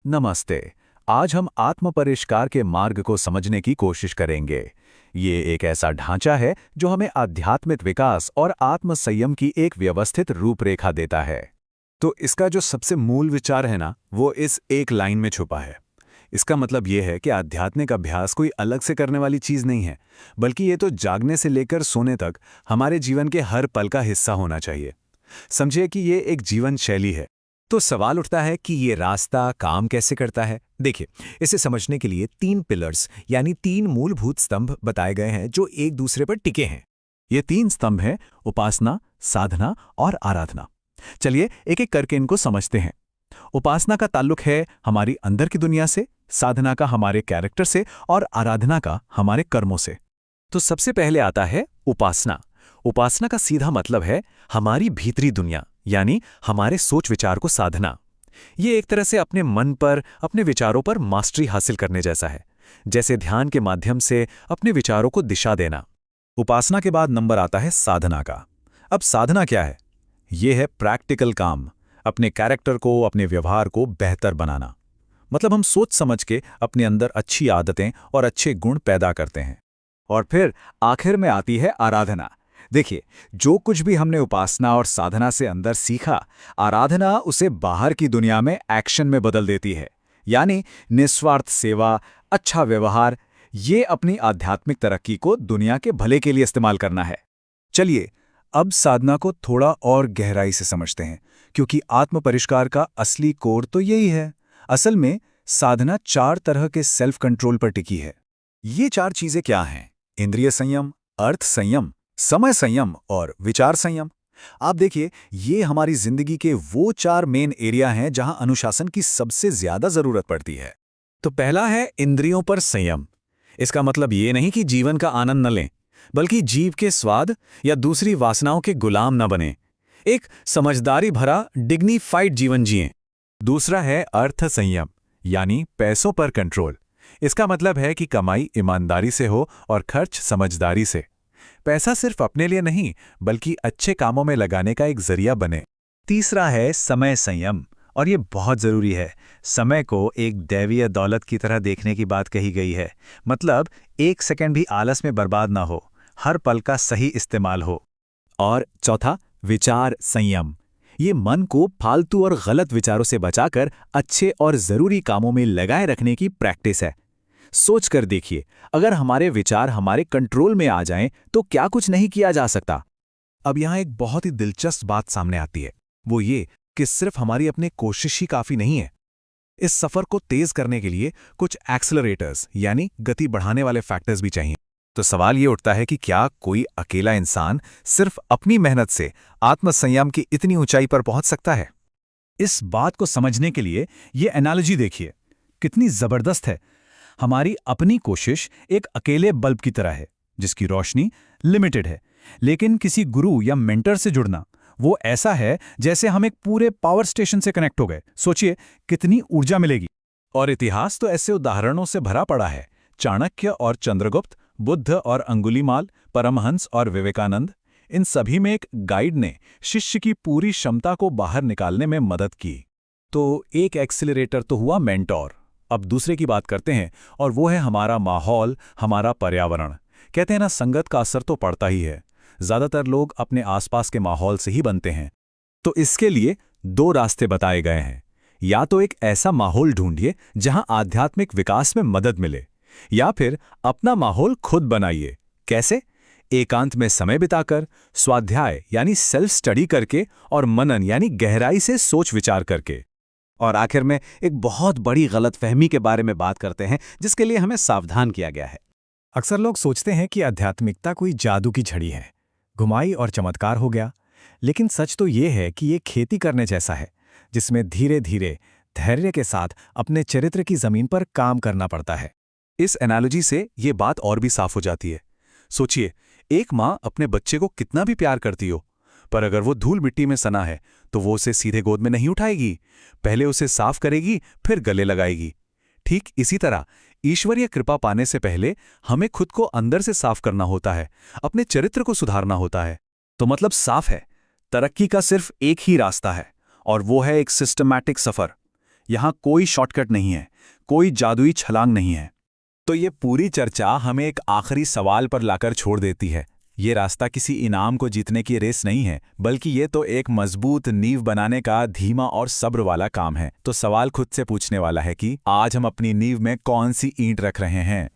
नमस्ते। आज हम आत्म परिष्कार के मार्ग को समझने की कोशिश करेंगे। ये एक ऐसा ढांचा है जो हमें आध्यात्मिक विकास और आत्म संयम की एक व्यवस्थित रूपरेखा देता है। तो इसका जो सबसे मूल विचार है ना, वो इस एक लाइन में छुपा है। इसका मतलब ये है कि आध्यात्मिक अभ्यास कोई अलग से करने वाली चीज नहीं है, बल्कि ये तो जागने से लेकर सोने तक हमारे जीवन के हर पल का हिस्सा होना चाहिए। समझिए कि ये एक जीवन शैली है। तो सवाल उठता है कि ये रास्ता काम कैसे करता है। देखिए, इसे समझने के लिए तीन पिलर्स यानी तीन मूलभूत स्तंभ बताए गए हैं जो एक दूसरे पर टिके हैं। ये तीन स्तंभ हैं: उपासना, साधना और आराधना। चलिए एक एक करके इनको समझते हैं। उपासना का ताल्लुक है हमारी अंदर की दुनिया से, साधना का हमारे कैरेक्टर से और आराधना का हमारे कर्मों से। तो सबसे पहले आता है उपासना। उपासना का सीधा मतलब है हमारी भीतरी दुनिया, यानी हमारे सोच विचार को साधना। ये एक तरह से अपने मन पर, अपने विचारों पर मास्टरी हासिल करने जैसा है, जैसे ध्यान के माध्यम से अपने विचारों को दिशा देना। उपासना के बाद नंबर आता है साधना का। अब साधना क्या है? ये है प्रैक्टिकल काम, अपने कैरेक्टर को, अपने व्यवहार को बेहतर बनाना। मतलब हम सोच समझ के अपने अंदर अच्छी आदतें और अच्छे गुण पैदा करते हैं। और फिर आखिर में आती है आराधना। देखिए, जो कुछ भी हमने उपासना और साधना से अंदर सीखा, आराधना उसे बाहर की दुनिया में एक्शन में बदल देती है। यानी निस्वार्थ सेवा, अच्छा व्यवहार, ये अपनी आध्यात्मिक तरक्की को दुनिया के भले के लिए इस्तेमाल करना है। चलिए अब साधना को थोड़ा और गहराई से समझते हैं, क्योंकि आत्म परिष्कार का असली कोर तो यही है। असल में साधना 4 तरह के सेल्फ कंट्रोल पर टिकी है। ये 4 चीजें क्या हैं? इंद्रिय संयम, अर्थ संयम, समय संयम और विचार संयम। आप देखिए, ये हमारी जिंदगी के वो 4 मेन एरिया हैं जहां अनुशासन की सबसे ज्यादा जरूरत पड़ती है। तो पहला है इंद्रियों पर संयम। इसका मतलब ये नहीं कि जीवन का आनंद न लें, बल्कि जीव के स्वाद या दूसरी वासनाओं के गुलाम न बने। एक समझदारी भरा डिग्निफाइड जीवन जिएं। दूसरा है अर्थ संयम, यानी पैसों पर कंट्रोल। इसका मतलब है कि कमाई ईमानदारी से हो और खर्च समझदारी से। पैसा सिर्फ अपने लिए नहीं, बल्कि अच्छे कामों में लगाने का एक जरिया बने। तीसरा है समय संयम, और ये बहुत जरूरी है। समय को एक दैवीय दौलत की तरह देखने की बात कही गई है। मतलब एक सेकंड भी आलस में बर्बाद ना हो, हर पल का सही इस्तेमाल हो। और चौथा, विचार संयम। ये मन को फालतू और गलत विचारों से बचाकर अच्छे और जरूरी कामों में लगाए रखने की प्रैक्टिस है। सोच कर देखिए, अगर हमारे विचार हमारे कंट्रोल में आ जाएं, तो क्या कुछ नहीं किया जा सकता। अब यहाँ एक बहुत ही दिलचस्प बात सामने आती है, वो ये कि सिर्फ हमारी अपनी कोशिश ही काफी नहीं है। इस सफर को तेज करने के लिए कुछ एक्सेलरेटर्स यानी गति बढ़ाने वाले फैक्टर्स भी चाहिए। तो सवाल ये उठता है कि क्या कोई अकेला इंसान सिर्फ अपनी मेहनत से आत्मसंयम की इतनी ऊंचाई पर पहुंच सकता है? इस बात को समझने के लिए ये एनालॉजी देखिए, कितनी जबरदस्त है। हमारी अपनी कोशिश एक अकेले बल्ब की तरह है, जिसकी रोशनी लिमिटेड है। लेकिन किसी गुरु या मेंटर से जुड़ना, वो ऐसा है जैसे हम एक पूरे पावर स्टेशन से कनेक्ट हो गए। सोचिए कितनी ऊर्जा मिलेगी। और इतिहास तो ऐसे उदाहरणों से भरा पड़ा है। चाणक्य और चंद्रगुप्त, बुद्ध और अंगुलीमाल, परमहंस और विवेकानंद, इन सभी में एक गाइड ने शिष्य की पूरी क्षमता को बाहर निकालने में मदद की। तो एक एक्सीलरेटर तो हुआ मेंटोर। अब दूसरे की बात करते हैं, और वो है हमारा माहौल, हमारा पर्यावरण। कहते हैं ना, संगत का असर तो पड़ता ही है। ज्यादातर लोग अपने आसपास के माहौल से ही बनते हैं। तो इसके लिए 2 रास्ते बताए गए हैं। या तो एक ऐसा माहौल ढूंढिए जहां आध्यात्मिक विकास में मदद मिले, या फिर अपना माहौल खुद बनाइए। कैसे? एकांत में समय बिताकर, स्वाध्याय यानी सेल्फ स्टडी करके, और मनन यानी गहराई से सोच विचार करके। और आखिर में एक बहुत बड़ी गलतफहमी के बारे में बात करते हैं, जिसके लिए हमें सावधान किया गया है। अक्सर लोग सोचते हैं कि आध्यात्मिकता कोई जादू की छड़ी है, घुमाई और चमत्कार हो गया। लेकिन सच तो ये है कि ये खेती करने जैसा है, जिसमें धीरे धीरे धैर्य के साथ अपने चरित्र की जमीन पर काम करना पड़ता है। इस एनालॉजी से ये बात और भी साफ हो जाती है। सोचिए, एक माँ अपने बच्चे को कितना भी प्यार करती हो, पर अगर वो धूल मिट्टी में सना है तो वो उसे सीधे गोद में नहीं उठाएगी। पहले उसे साफ करेगी, फिर गले लगाएगी। ठीक इसी तरह ईश्वरीय कृपा पाने से पहले हमें खुद को अंदर से साफ करना होता है, अपने चरित्र को सुधारना होता है। तो मतलब साफ है, तरक्की का सिर्फ एक ही रास्ता है, और वो है एक सिस्टमैटिक सफर। यहाँ कोई शॉर्टकट नहीं है, कोई जादुई छलांग नहीं है। तो ये पूरी चर्चा हमें एक आखिरी सवाल पर लाकर छोड़ देती है। ये रास्ता किसी इनाम को जीतने की रेस नहीं है, बल्कि ये तो एक मजबूत नींव बनाने का धीमा और सब्र वाला काम है। तो सवाल खुद से पूछने वाला है कि आज हम अपनी नींव में कौन सी ईंट रख रहे हैं।